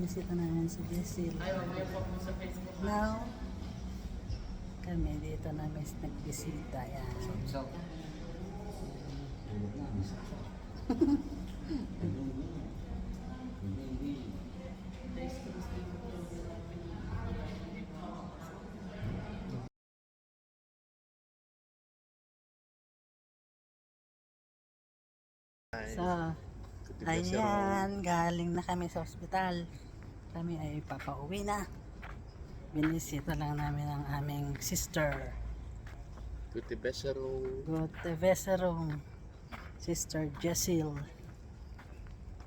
Binisita namin si Jessil. Now, kami dito namin nagbisita. Yan. So, ayan, galing na kami sa ospital. Kami ay papauwi na. Binisita lang namin ang aming sister. Gute Besserung. Gute Besserung, Sister Jessil.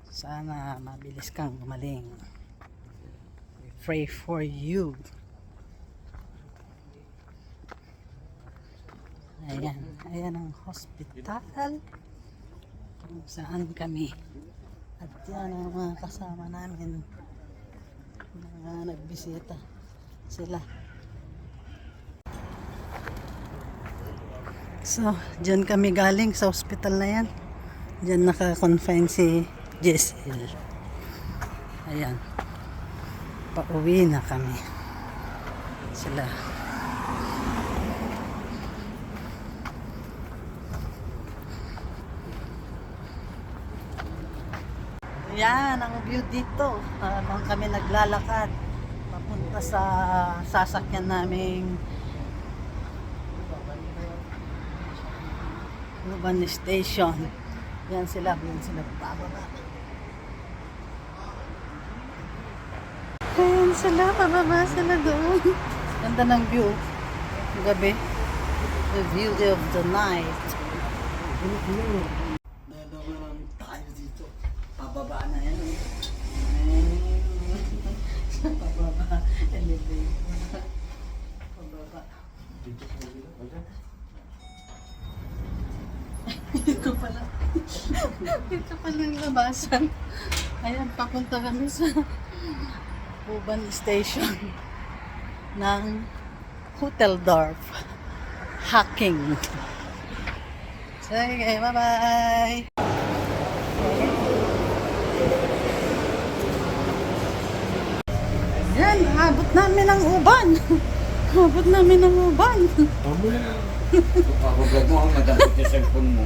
Sana mabilis kang gumaling. We pray for you. Ayan, ayan ang hospital kung saan kami. At yan ang mga kasama namin, mga nagbisita sila. So, dyan kami galing sa hospital na yan. Dyan naka-confine si Jessil. Ayan. Pauwi na kami. Sila. Yan ang view dito. Habang kami naglalakad papunta sa sasakyan naming Urban Station. Yan sila bababa. Ayan sila, bababa sila doon. Ganda ng view. Gabi. The view of the night. Dalawa tayo dito. Pababa na yan. Pababa. Elevator. Pababa. Ito pala. Ito pala yung labasan. Ayan, papunta kami sa Urban Station ng Hoteldorf. Hacking. Sige, bye-bye. Yan, abot namin ang uban. Abot namin ang uban. Ako vlog mo ang madamot yung cellphone mo.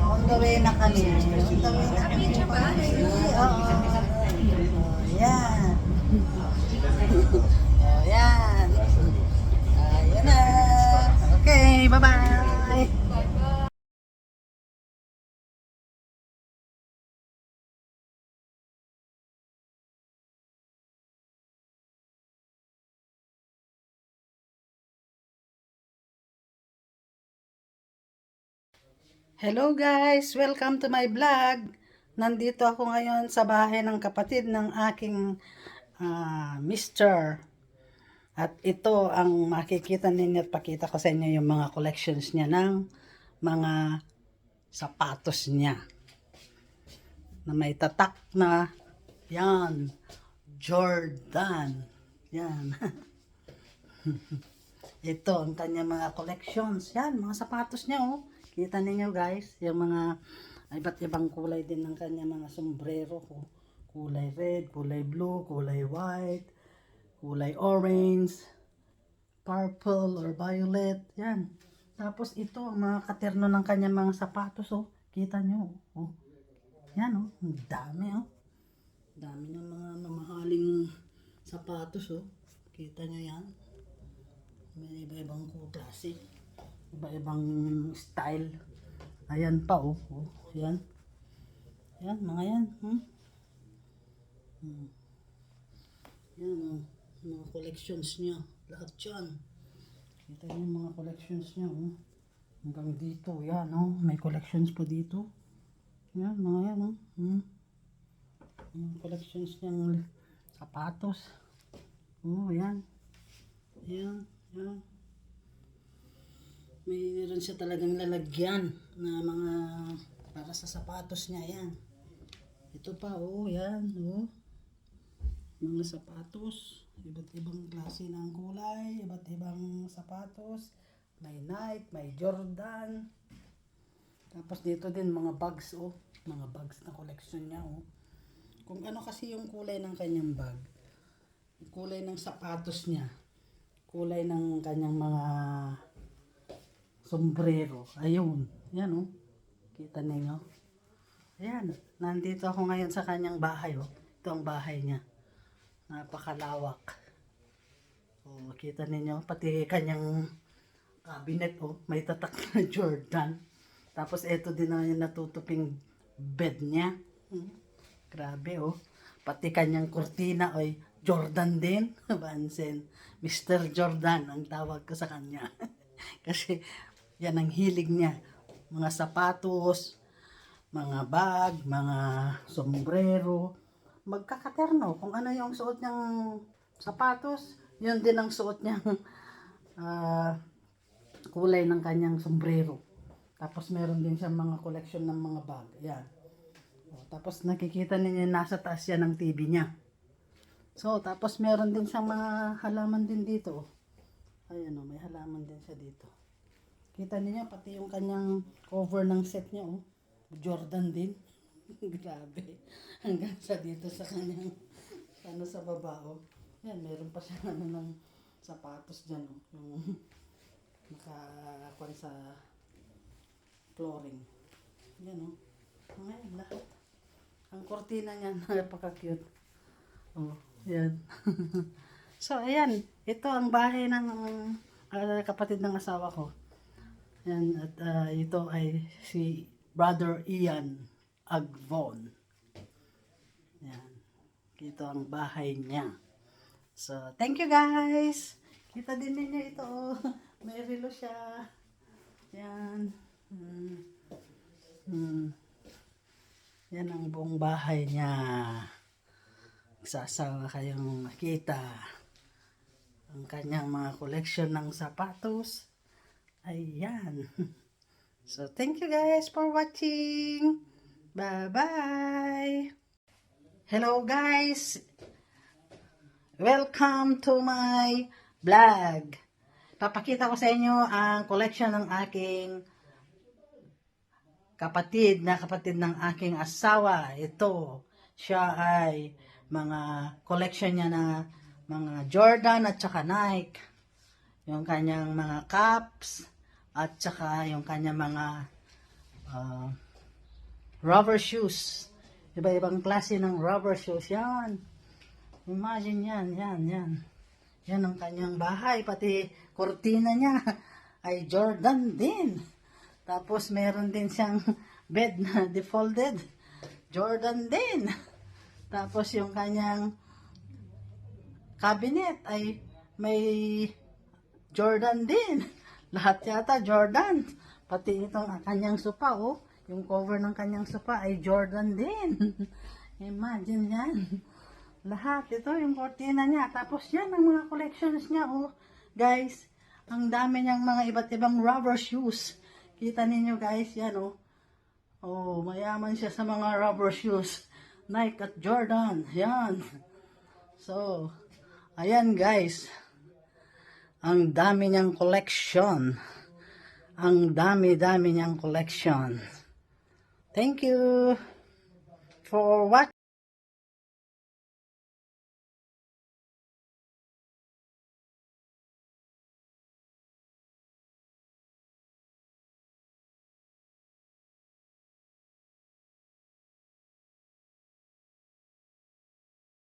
On the way na kami. On the way na kami. Oo. Yan. Oh, yan. Ayan na. Okay, bye-bye. Hello guys! Welcome to my vlog! Nandito ako ngayon sa bahay ng kapatid ng aking mister. At ito ang makikita ninyo at pakita ko sa inyo yung mga collections niya ng mga sapatos niya. Na may tatak na yan. Jordan. Yan. Ito ang kanya mga collections. Yan, mga sapatos niya oh. Kita ninyo guys, yung mga iba't ibang kulay din ng kanya mga sombrero. Kulay red, kulay blue, kulay white, kulay orange, purple or violet. Yan. Tapos ito ang mga katerno ng kanya mga sapatos oh. Kita nyo oh. Yan oh, ang dami oh. Dami ng mga mamahaling sapatos oh. Kita nyo yan. May iba-ibang klase. Iba-ibang style. Ayan pa oh. Yan. Yan, mga yan. Yan oh. Mga collections niya. Lahat yan. Kita niyo yung mga collections niya oh. Hanggang dito. Yan oh. May collections pa dito. Yan, mga yan oh. Mga collections niyang sapatos. Oh, yan. Yan. Yan. Mayroon siya talagang lalagyan na mga para sa sapatos niya. Yan. Ito pa oh, yan oh. Mga sapatos, iba't ibang klase ng kulay, iba't ibang sapatos. May Nike, may Jordan. Tapos dito din mga bags oh, mga bags na collection niya oh. kung ano kasi yung kulay ng kanyang bag. Yung kulay ng sapatos niya. Kulay ng kanyang mga sombrero. Ayun. Yan oh. Kita ninyo. Ayan. Nandito ako ngayon sa kanyang bahay oh. Ito ang bahay niya. Napakalawak. Oh, kita ninyo. Pati kanyang cabinet oh. May tatak na Jordan. Tapos ito din na yung natutuping bed niya. Grabe oh. Pati kanyang kurtina oy Jordan din. Bansen. Mr. Jordan ang tawag ko sa kanya. Kasi yan ang hilig niya. Mga sapatos, mga bag, mga sombrero. Magkakaterno. Kung ano yung suot niyang sapatos, yun din ang suot niyang kulay ng kanyang sombrero. Tapos meron din siya mga collection ng mga bag. Yan. O, tapos nakikita ninyo nasa taas yan ng TV niya. So, tapos meron din siyang mga halaman din dito. Ayan o, may halaman din siya dito. Kita niyo pati yung kanyang cover ng set niya oh. Jordan din. Grabe. Hanggang sa dito sa kanyang ano sa baba oh. Yan, meron pa siya ano ng sapatos dyan oh. Yung nakakuan sa flooring. Yan oh. Ngayon lahat. Ang kortina niya napaka-cute. Oh, yan. So, ayan. Ito ang bahay ng kapatid ng asawa ko. Yan, at ito ay si Brother Ian Agvon. Yan. Ito ang bahay niya. So, thank you guys. Kita din ninyo ito. May relo siya. Yan. Yan ang buong bahay niya. Sasawa kayong makita. Ang kanyang mga collection ng sapatos. Ayan. So, thank you guys for watching. Bye-bye. Hello guys. Welcome to my vlog. Papakita ko sa inyo ang collection ng aking kapatid ng aking asawa. Ito, siya ay mga collection niya na mga Jordan at saka Nike. Yung kanyang mga caps at saka yung kanyang mga rubber shoes. Iba-ibang klase ng rubber shoes. Yan. Imagine yan. Yan ang kanyang bahay. Pati kortina niya ay Jordan din. Tapos meron din siyang bed na defolded. Jordan din. Tapos yung kanyang cabinet ay may Jordan din. Lahat yata Jordan. Pati itong kanyang sofa, oh. Yung cover ng kanyang sofa ay Jordan din. Imagine yan. Lahat. Ito yung kortina niya. Tapos yan ang mga collections niya, oh. Guys, ang dami niyang mga iba't ibang rubber shoes. Kita ninyo guys, yan, oh. Oh, mayaman siya sa mga rubber shoes. Nike at Jordan. Yan. So, ayan guys. Ang dami niyang collection. Ang dami-dami niyang collection. Thank you for watching.